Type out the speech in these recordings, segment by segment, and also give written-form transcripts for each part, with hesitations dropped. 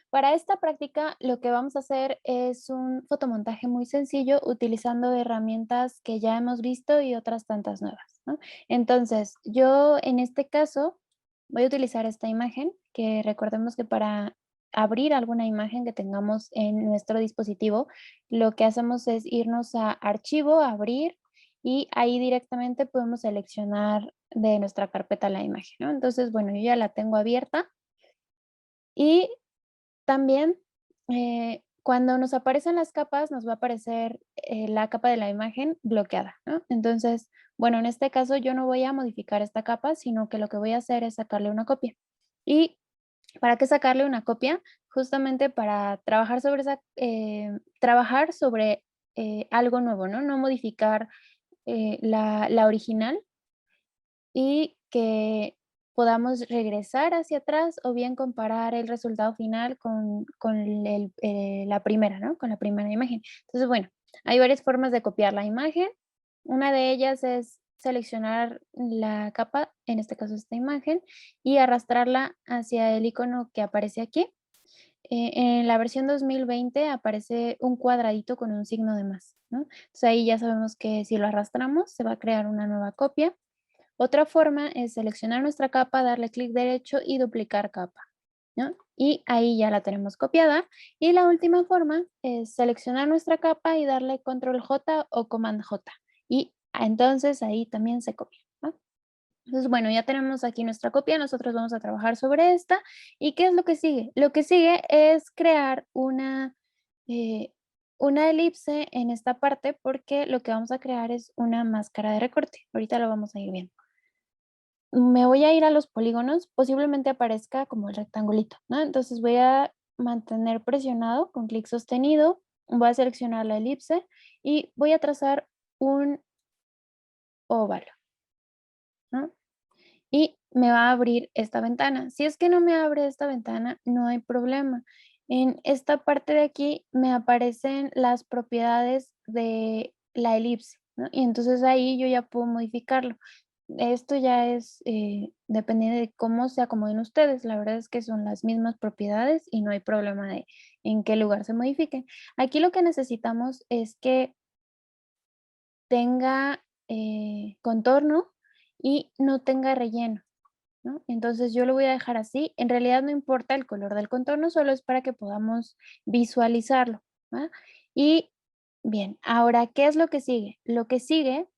Para esta práctica, lo que vamos a hacer es un fotomontaje muy sencillo utilizando herramientas que ya hemos visto y otras tantas nuevas, ¿no? Entonces, yo en este caso voy a utilizar esta imagen, que recordemos que para abrir alguna imagen que tengamos en nuestro dispositivo, lo que hacemos es irnos a Archivo, Abrir, y ahí directamente podemos seleccionar de nuestra carpeta la imagen, ¿no? Entonces, bueno, yo ya la tengo abierta y también, cuando nos aparecen las capas, nos va a aparecer, la capa de la imagen bloqueada, ¿no? Entonces, bueno, en este caso yo no voy a modificar esta capa, sino que lo que voy a hacer es sacarle una copia. ¿Y para qué sacarle una copia? Justamente para trabajar sobre trabajar sobre, algo nuevo, ¿no? No modificar, la original, y que podamos regresar hacia atrás o bien comparar el resultado final con la primera, ¿no? Con la primera imagen. Entonces, bueno, hay varias formas de copiar la imagen. Una de ellas es seleccionar la capa, en este caso esta imagen, y arrastrarla hacia el icono que aparece aquí. En la versión 2020 aparece un cuadradito con un signo de más, ¿no? Entonces ahí ya sabemos que si lo arrastramos se va a crear una nueva copia. Otra forma es seleccionar nuestra capa, darle clic derecho y duplicar capa, ¿no? Y ahí ya la tenemos copiada. Y la última forma es seleccionar nuestra capa y darle control J o command J. Y entonces ahí también se copia, ¿no? Entonces, bueno, ya tenemos aquí nuestra copia, nosotros vamos a trabajar sobre esta. ¿Y qué es lo que sigue? Lo que sigue es crear eh, una elipse en esta parte porque lo que vamos a crear es una máscara de recorte. Ahorita lo vamos a ir viendo. Me voy a ir a los polígonos, posiblemente aparezca como el rectangulito, ¿no? Entonces voy a mantener presionado con clic sostenido, voy a seleccionar la elipse y voy a trazar un óvalo, ¿no? Y me va a abrir esta ventana. Si es que no me abre esta ventana, no hay problema. En esta parte de aquí me aparecen las propiedades de la elipse, ¿no? Y entonces ahí yo ya puedo modificarlo. Esto ya es dependiendo de cómo se acomoden ustedes. La verdad es que son las mismas propiedades y no hay problema de en qué lugar se modifiquen. Aquí lo que necesitamos es que tenga contorno y no tenga relleno, ¿no? Entonces yo lo voy a dejar así. En realidad no importa el color del contorno, solo es para que podamos visualizarlo, ¿va? Y bien, ahora, ¿qué es lo que sigue? Lo que sigue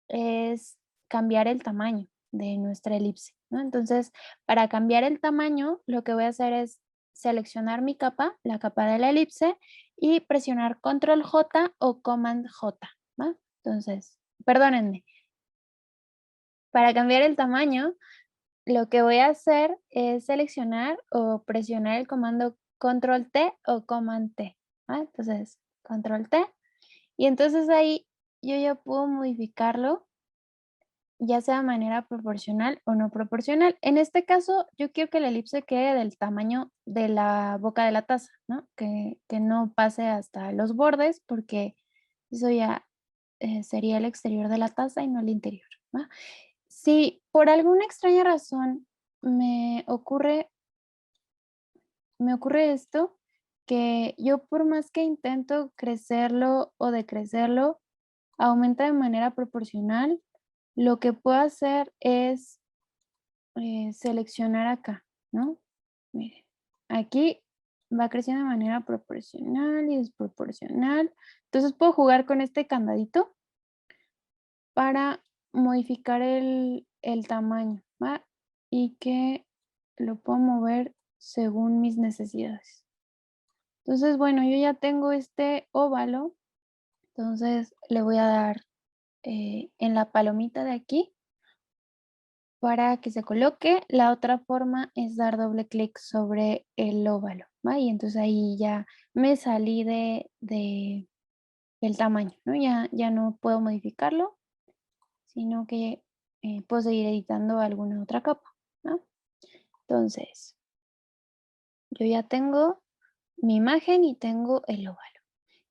es cambiar el tamaño de nuestra elipse, ¿no? Entonces, para cambiar el tamaño, lo que voy a hacer es seleccionar mi capa, la capa de la elipse, y presionar control J o command J, ¿va? Entonces, perdónenme, para cambiar el tamaño, lo que voy a hacer es seleccionar o presionar el comando control T o command T, ¿va? Entonces, control T, y entonces ahí yo ya puedo modificarlo ya sea de manera proporcional o no proporcional. En este caso, yo quiero que la elipse quede del tamaño de la boca de la taza, ¿no? Que no pase hasta los bordes, porque eso ya sería el exterior de la taza y no el interior, ¿va? Si por alguna extraña razón me ocurre, me ocurre esto, que yo por más que intento crecerlo o decrecerlo, aumenta de manera proporcional. Lo que puedo hacer es seleccionar acá, ¿no? Miren, aquí va creciendo de manera proporcional y desproporcional. Entonces puedo jugar con este candadito para modificar el tamaño, ¿va? Y que lo puedo mover según mis necesidades. Entonces, bueno, yo ya tengo este óvalo, entonces le voy a dar en la palomita de aquí para que se coloque. La otra forma es dar doble clic sobre el óvalo, ¿va? Y entonces ahí ya me salí de el tamaño, ¿no? Ya no puedo modificarlo, sino que puedo seguir editando alguna otra capa, ¿no? Entonces, yo ya tengo mi imagen y tengo el óvalo.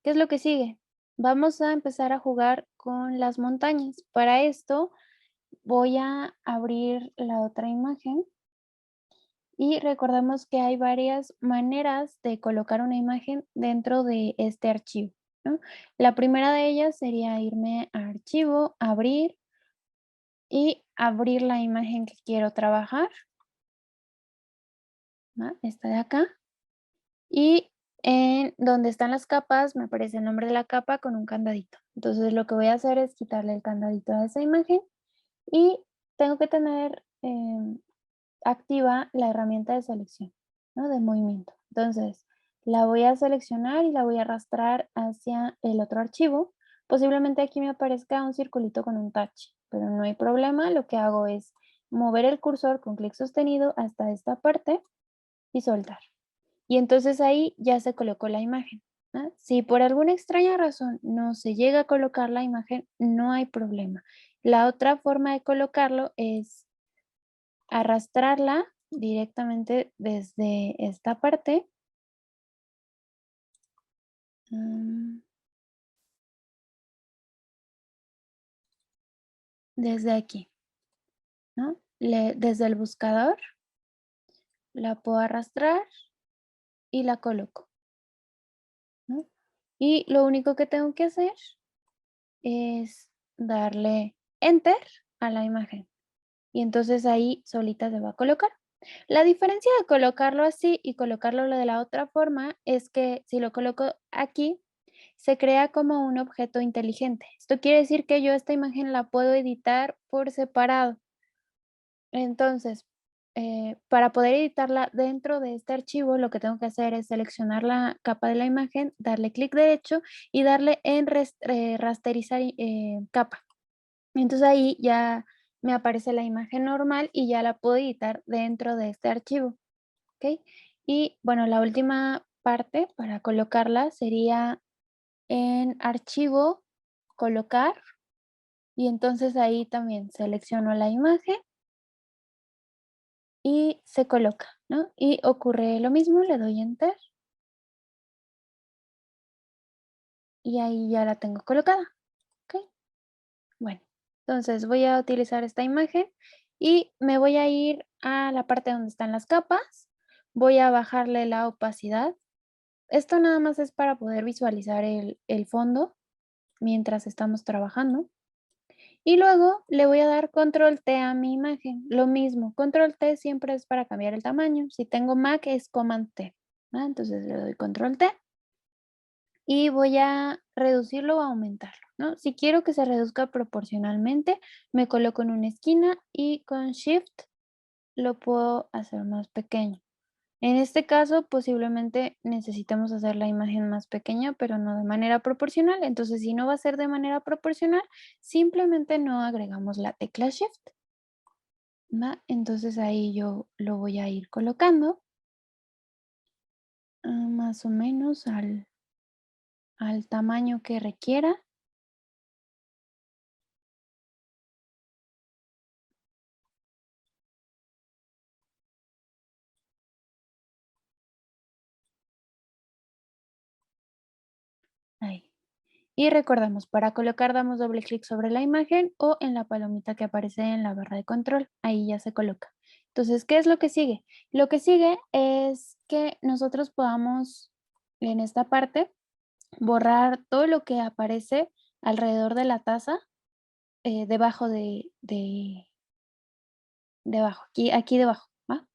¿Qué es lo que sigue? Vamos a empezar a jugar con las montañas. Para esto voy a abrir la otra imagen Y recordamos que hay varias maneras de colocar una imagen dentro de este archivo, ¿no? La primera de ellas sería irme a archivo, abrir y abrir la imagen que quiero trabajar, ¿va? Esta de acá. Y en donde están las capas me aparece el nombre de la capa con un candadito. Entonces lo que voy a hacer es quitarle el candadito a esa imagen y tengo que tener activa la herramienta de selección, ¿no? De movimiento. Entonces, la voy a seleccionar y la voy a arrastrar hacia el otro archivo. Posiblemente aquí me aparezca un circulito con un touch, pero no hay problema. Lo que hago es mover el cursor con clic sostenido hasta esta parte y soltar. Y entonces ahí ya se colocó la imagen, ¿no? Si por alguna extraña razón no se llega a colocar la imagen, no hay problema. La otra forma de colocarlo es arrastrarla directamente desde esta parte, mm, desde aquí, ¿no? Desde el buscador la puedo arrastrar y la coloco, ¿no? Y lo único que tengo que hacer es darle enter a la imagen y entonces ahí solita se va a colocar. La diferencia de colocarlo así y colocarlo de la otra forma es que si lo coloco aquí, se crea como un objeto inteligente. Esto quiere decir que yo esta imagen la puedo editar por separado. Entonces, para poder editarla dentro de este archivo, lo que tengo que hacer es seleccionar la capa de la imagen, darle clic derecho y darle en rasterizar capa. Entonces ahí ya me aparece la imagen normal y ya la puedo editar dentro de este archivo. ¿Ok? Y bueno, la última parte para colocarla sería en archivo, colocar, y entonces ahí también selecciono la imagen y se coloca, ¿no? Y ocurre lo mismo, le doy enter y ahí ya la tengo colocada, ¿ok? Bueno, entonces voy a utilizar esta imagen y me voy a ir a la parte donde están las capas, voy a bajarle la opacidad. Esto nada más es para poder visualizar el fondo mientras estamos trabajando. Y luego le voy a dar control T a mi imagen. Lo mismo, control T siempre es para cambiar el tamaño. Si tengo Mac es Command T. ¿Va? Entonces le doy control T y voy a reducirlo o aumentarlo, ¿no? Si quiero que se reduzca proporcionalmente, me coloco en una esquina y con Shift lo puedo hacer más pequeño. En este caso, posiblemente necesitemos hacer la imagen más pequeña, pero no de manera proporcional. Entonces, si no va a ser de manera proporcional, simplemente no agregamos la tecla Shift, ¿va? Entonces ahí yo lo voy a ir colocando más o menos al tamaño que requiera. Ahí. Y recordamos, para colocar damos doble clic sobre la imagen o en la palomita que aparece en la barra de control. Ahí ya se coloca. Entonces, ¿qué es lo que sigue? Lo que sigue es que nosotros podamos en esta parte borrar todo lo que aparece alrededor de la taza, debajo debajo, aquí debajo, ¿va?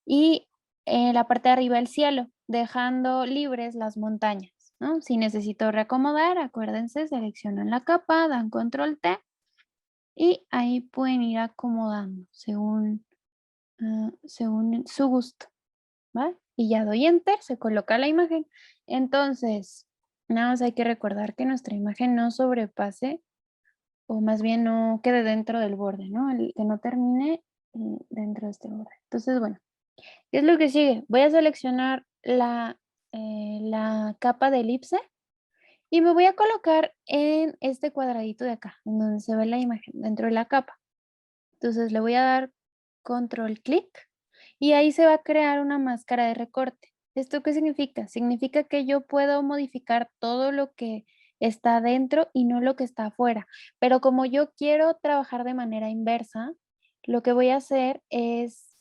Y en la parte de arriba el cielo, dejando libres las montañas, ¿no? Si necesito reacomodar, acuérdense, seleccionan la capa, dan control T y ahí pueden ir acomodando según su gusto, ¿va? Y ya doy enter, se coloca la imagen. Entonces, nada más hay que recordar que nuestra imagen no sobrepase o más bien no quede dentro del borde, ¿no? Que no termine dentro de este borde. Entonces, bueno, ¿qué es lo que sigue? Voy a seleccionar la capa de elipse y me voy a colocar en este cuadradito de acá, en donde se ve la imagen dentro de la capa. Entonces le voy a dar control clic y ahí se va a crear una máscara de recorte. ¿Esto qué significa? Significa que yo puedo modificar todo lo que está dentro y no lo que está afuera. Pero como yo quiero trabajar de manera inversa, lo que voy a hacer es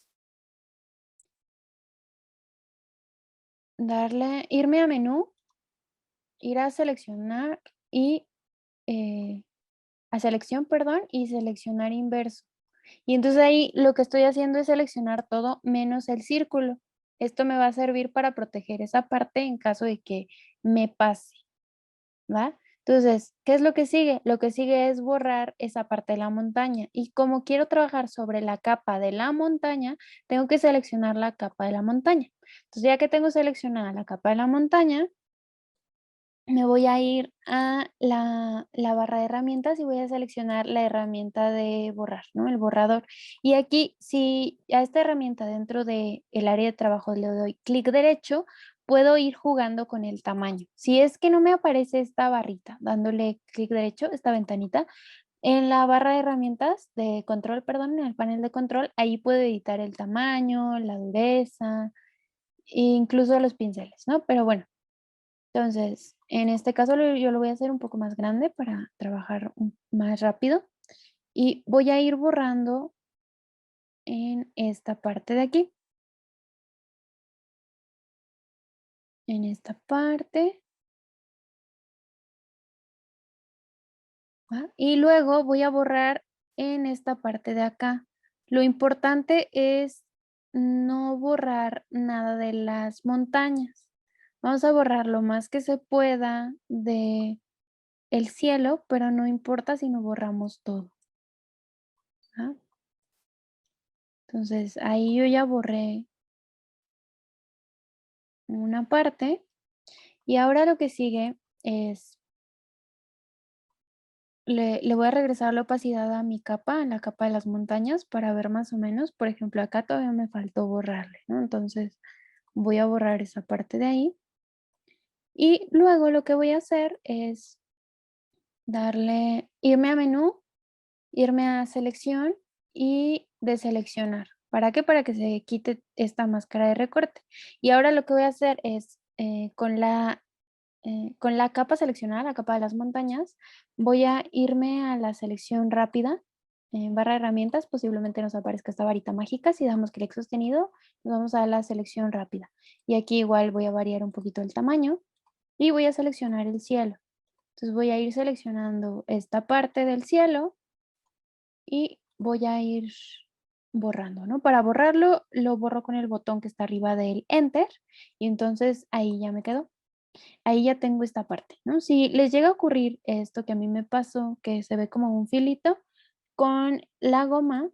irme a menú, ir a seleccionar y a selección, perdón, y seleccionar inverso. Y entonces ahí lo que estoy haciendo es seleccionar todo menos el círculo. Esto me va a servir para proteger esa parte en caso de que me pase, ¿va? Entonces, ¿qué es lo que sigue? Lo que sigue es borrar esa parte de la montaña. Y como quiero trabajar sobre la capa de la montaña, tengo que seleccionar la capa de la montaña. Entonces, ya que tengo seleccionada la capa de la montaña, me voy a ir a la barra de herramientas y voy a seleccionar la herramienta de borrar, ¿no? El borrador. Y aquí, si a esta herramienta dentro del área de trabajo le doy clic derecho, puedo ir jugando con el tamaño. Si es que no me aparece esta barrita, dándole clic derecho, esta ventanita, en la barra de herramientas de control, perdón, en el panel de control, ahí puedo editar el tamaño, la dureza, e incluso los pinceles, ¿no? Pero bueno, entonces, en este caso yo lo voy a hacer un poco más grande para trabajar más rápido y voy a ir borrando en esta parte de aquí, en esta parte, ¿va? Y luego voy a borrar en esta parte de acá. Lo importante es no borrar nada de las montañas. Vamos a borrar lo más que se pueda de el cielo, pero no importa si no borramos todo, ¿ah? Entonces, ahí yo ya borré una parte y ahora lo que sigue es, le voy a regresar la opacidad a mi capa, a la capa de las montañas para ver más o menos, por ejemplo, acá todavía me faltó borrarle, ¿no? Entonces voy a borrar esa parte de ahí y luego lo que voy a hacer es irme a menú, irme a selección y deseleccionar. ¿Para qué? Para que se quite esta máscara de recorte. Y ahora lo que voy a hacer es con la capa seleccionada, la capa de las montañas, voy a irme a la selección rápida en barra de herramientas, posiblemente nos aparezca esta varita mágica. Si damos clic sostenido, nos vamos a la selección rápida. Y aquí igual voy a variar un poquito el tamaño y voy a seleccionar el cielo. Entonces voy a ir seleccionando esta parte del cielo y voy a ir borrando, ¿no? Para borrarlo, lo borro con el botón que está arriba del Enter y entonces ahí ya me quedó. Ahí ya tengo esta parte, ¿no? Si les llega a ocurrir esto que a mí me pasó, que se ve como un filito, con la goma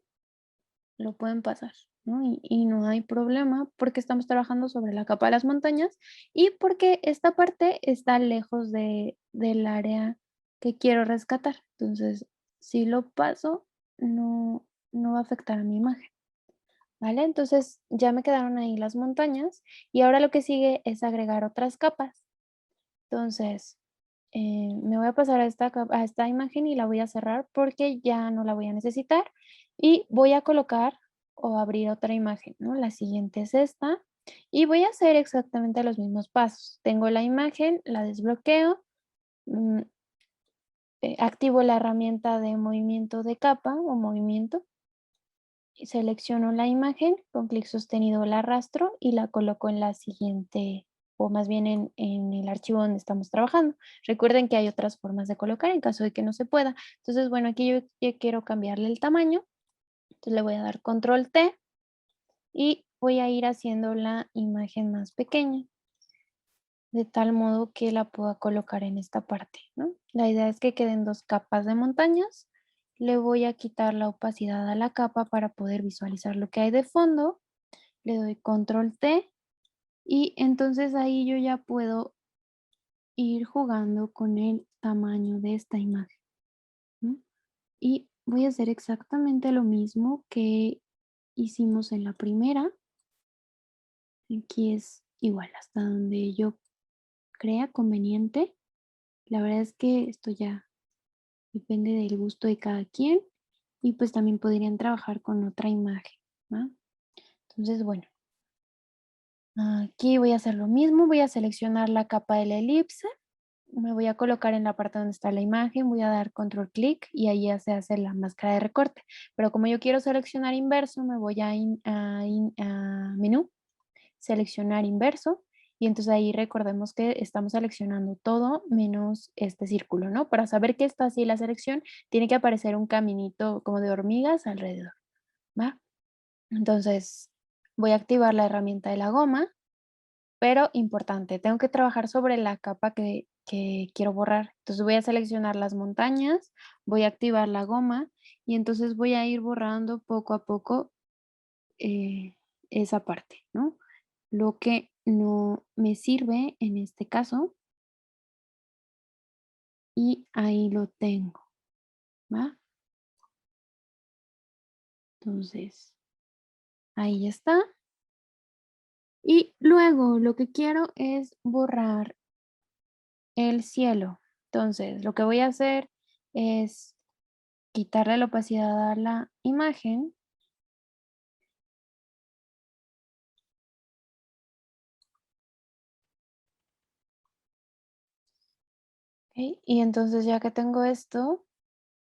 lo pueden pasar, ¿no? Y no hay problema porque estamos trabajando sobre la capa de las montañas y porque esta parte está lejos del área que quiero rescatar. Entonces, si lo paso, no va a afectar a mi imagen, ¿vale? Entonces, ya me quedaron ahí las montañas y ahora lo que sigue es agregar otras capas. Entonces, me voy a pasar a esta imagen y la voy a cerrar porque ya no la voy a necesitar y voy a colocar o abrir otra imagen, ¿no? La siguiente es esta y voy a hacer exactamente los mismos pasos. Tengo la imagen, la desbloqueo, mm, activo la herramienta de movimiento de capa o movimiento y selecciono la imagen, con clic sostenido la arrastro y la coloco en la siguiente, o más bien en el archivo donde estamos trabajando. Recuerden que hay otras formas de colocar en caso de que no se pueda. Entonces, bueno, aquí yo quiero cambiarle el tamaño. Entonces le voy a dar control T y voy a ir haciendo la imagen más pequeña, de tal modo que la pueda colocar en esta parte, ¿no? La idea es que queden dos capas de montañas. Le voy a quitar la opacidad a la capa para poder visualizar lo que hay de fondo. Le doy control T y entonces ahí yo ya puedo ir jugando con el tamaño de esta imagen, ¿no? Y voy a hacer exactamente lo mismo que hicimos en la primera. Aquí es igual, hasta donde yo crea conveniente. La verdad es que esto ya depende del gusto de cada quien y pues también podrían trabajar con otra imagen, ¿va? Entonces, bueno, aquí voy a hacer lo mismo, voy a seleccionar la capa de la elipse. Me voy a colocar en la parte donde está la imagen, voy a dar control clic y ahí ya se hace la máscara de recorte. Pero como yo quiero seleccionar inverso, me voy a menú, seleccionar inverso Y entonces ahí recordemos que estamos seleccionando todo menos este círculo, ¿no? Para saber que está así la selección, tiene que aparecer un caminito como de hormigas alrededor, ¿va? Entonces, voy a activar la herramienta de la goma, pero importante, tengo que trabajar sobre la capa que quiero borrar. Entonces voy a seleccionar las montañas, voy a activar la goma y entonces voy a ir borrando poco a poco eh, esa parte, ¿no? Lo que no me sirve en este caso y ahí lo tengo, ¿va? Entonces, ahí ya está. Y luego lo que quiero es borrar el cielo. Entonces, lo que voy a hacer es quitarle la opacidad a la imagen. ¿Ok? Y entonces ya que tengo esto,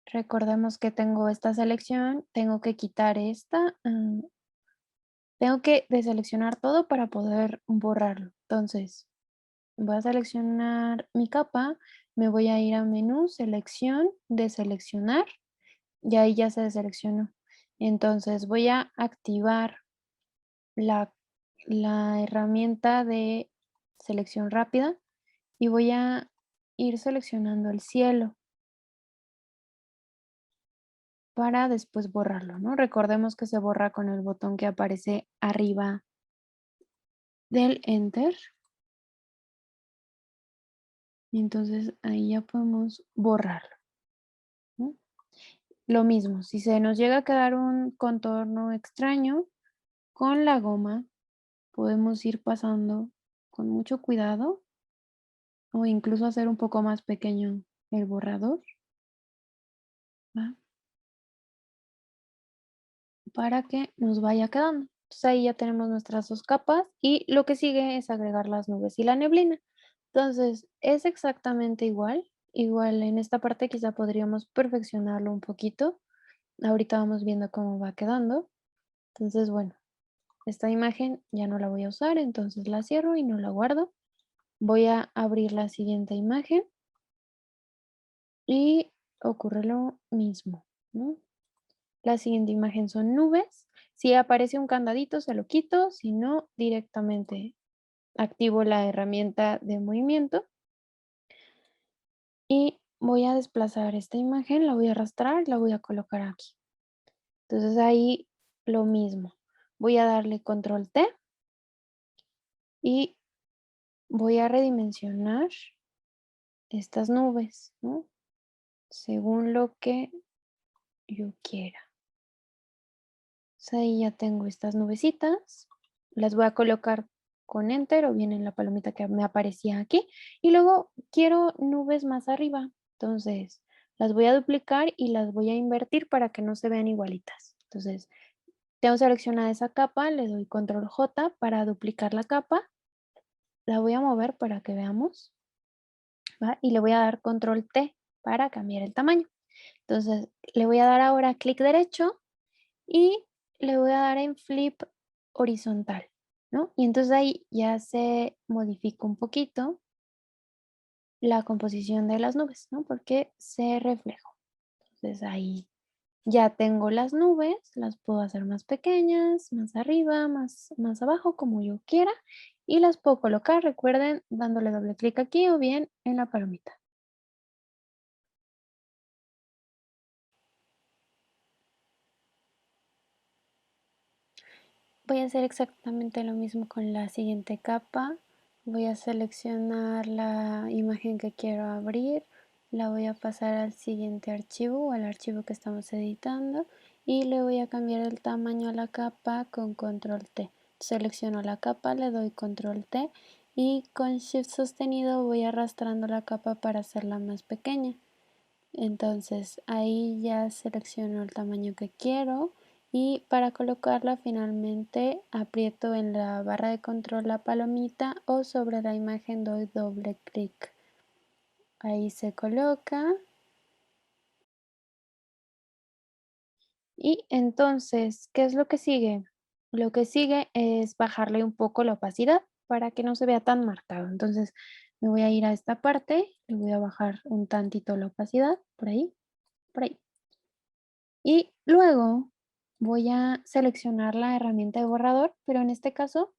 recordemos que tengo esta selección, tengo que quitar esta, tengo que deseleccionar todo para poder borrarlo. Entonces, voy a seleccionar mi capa, me voy a ir a menú, selección, deseleccionar, y ahí ya se deseleccionó. Entonces voy a activar la, la herramienta de selección rápida y voy a ir seleccionando el cielo para después borrarlo, ¿no? Recordemos que se borra con el botón que aparece arriba del Enter. Y entonces ahí ya podemos borrarlo, ¿no? Lo mismo, si se nos llega a quedar un contorno extraño, con la goma podemos ir pasando con mucho cuidado o incluso hacer un poco más pequeño el borrador, ¿va? Para que nos vaya quedando. Entonces ahí ya tenemos nuestras dos capas y lo que sigue es agregar las nubes y la neblina. Entonces es exactamente igual. Igual en esta parte quizá podríamos perfeccionarlo un poquito. Ahorita vamos viendo cómo va quedando. Entonces, bueno, esta imagen ya no la voy a usar, entonces la cierro y no la guardo. Voy a abrir la siguiente imagen y ocurre lo mismo, ¿no? La siguiente imagen son nubes. Si aparece un candadito, se lo quito, si no, directamente activo la herramienta de movimiento y voy a desplazar esta imagen, la voy a arrastrar y la voy a colocar aquí. Entonces ahí lo mismo. Voy a darle control T y voy a redimensionar estas nubes, ¿no? Según lo que yo quiera. Entonces, ahí ya tengo estas nubecitas. Las voy a colocar con Enter o bien en la palomita que me aparecía aquí. Y luego quiero nubes más arriba. Entonces, las voy a duplicar y las voy a invertir para que no se vean igualitas. Entonces, tengo seleccionada esa capa, le doy control J para duplicar la capa. La voy a mover para que veamos, ¿va? Y le voy a dar control T para cambiar el tamaño. Entonces, le voy a dar ahora clic derecho y le voy a dar en flip horizontal, ¿no? Y entonces ahí ya se modifica un poquito la composición de las nubes, ¿no? Porque se reflejó. Entonces ahí ya tengo las nubes, las puedo hacer más pequeñas, más arriba, más abajo, como yo quiera, y las puedo colocar, recuerden, dándole doble clic aquí o bien en la palomita. Voy a hacer exactamente lo mismo con la siguiente capa. Voy a seleccionar la imagen que quiero abrir, la voy a pasar al siguiente archivo o al archivo que estamos editando y le voy a cambiar el tamaño a la capa con control T. Selecciono la capa, le doy control T y con shift sostenido voy arrastrando la capa para hacerla más pequeña. Entonces ahí ya selecciono el tamaño que quiero y para colocarla finalmente aprieto en la barra de control la palomita o sobre la imagen doy doble clic. Ahí se coloca y entonces, ¿qué es lo que sigue? Lo que sigue es bajarle un poco la opacidad. para que no se vea tan marcado. Entonces me voy a ir a esta parte, le voy a bajar un tantito la opacidad, por ahí, por ahí. Y luego voy a seleccionar la herramienta de borrador, pero en este caso,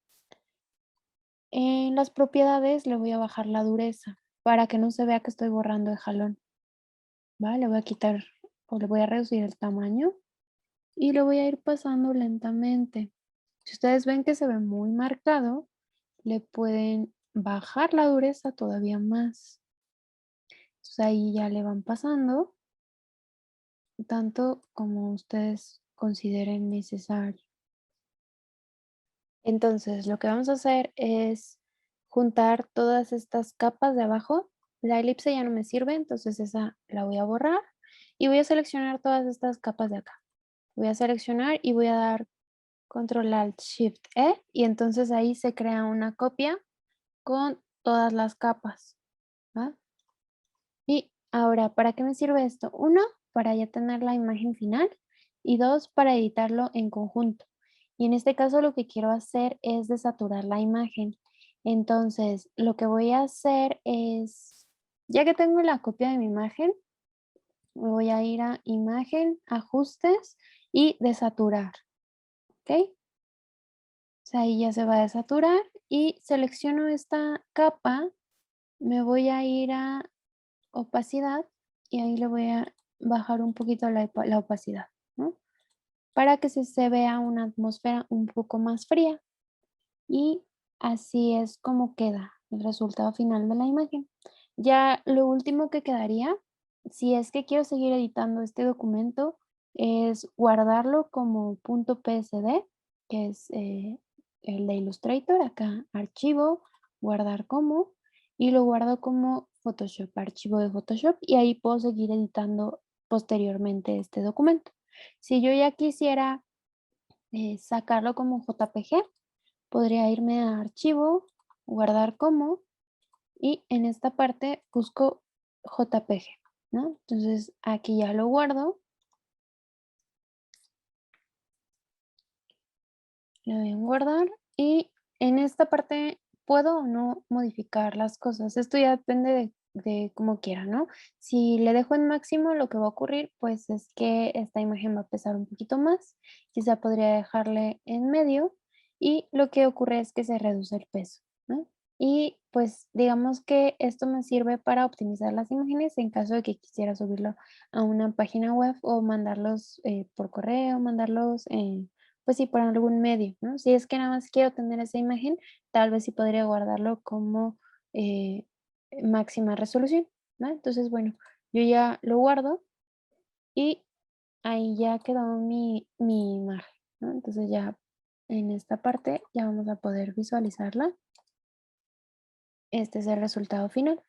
en las propiedades le voy a bajar la dureza para que no se vea que estoy borrando de jalón. ¿Va? Le voy a quitar o le voy a reducir el tamaño y lo voy a ir pasando lentamente. Si ustedes ven que se ve muy marcado, le pueden bajar la dureza todavía más. Entonces ahí ya le van pasando tanto como ustedes consideren necesario. Entonces, lo que vamos a hacer es juntar todas estas capas de abajo. La elipse ya no me sirve, entonces esa la voy a borrar y voy a seleccionar todas estas capas de acá. Voy a seleccionar y voy a dar Control Alt Shift E y entonces ahí se crea una copia con todas las capas, ¿va? Y ahora, ¿para qué me sirve esto? Uno, para ya tener la imagen final y dos, para editarlo en conjunto. Y en este caso lo que quiero hacer es desaturar la imagen. Entonces, lo que voy a hacer es, ya que tengo la copia de mi imagen, me voy a ir a Imagen, Ajustes y Desaturar, ¿ok? O sea, ahí ya se va a desaturar y selecciono esta capa, me voy a ir a opacidad y ahí le voy a bajar un poquito la opacidad, ¿no? Para que se vea una atmósfera un poco más fría y así es como queda el resultado final de la imagen. Ya lo último que quedaría, si es que quiero seguir editando este documento, es guardarlo como .psd, que es el de Illustrator, acá archivo, guardar como, y lo guardo como Photoshop, archivo de Photoshop, y ahí puedo seguir editando posteriormente este documento. Si yo ya quisiera sacarlo como JPG, podría irme a archivo, guardar como y en esta parte busco JPG, ¿no? Entonces aquí ya lo guardo, le doy en guardar y en esta parte puedo o no modificar las cosas. Esto ya depende de cómo quiera, ¿no? Si le dejo en máximo, lo que va a ocurrir pues es que esta imagen va a pesar un poquito más. Quizá podría dejarle en medio y lo que ocurre es que se reduce el peso, ¿no? Y pues digamos que esto me sirve para optimizar las imágenes en caso de que quisiera subirlo a una página web o mandarlos por correo, mandarlos pues sí, por algún medio, ¿no? Si es que nada más quiero tener esa imagen, tal vez sí podría guardarlo como eh, máxima resolución, ¿no? Entonces, bueno, yo ya lo guardo y ahí ya quedó mi imagen, ¿no? Entonces ya en esta parte ya vamos a poder visualizarla. Este es el resultado final.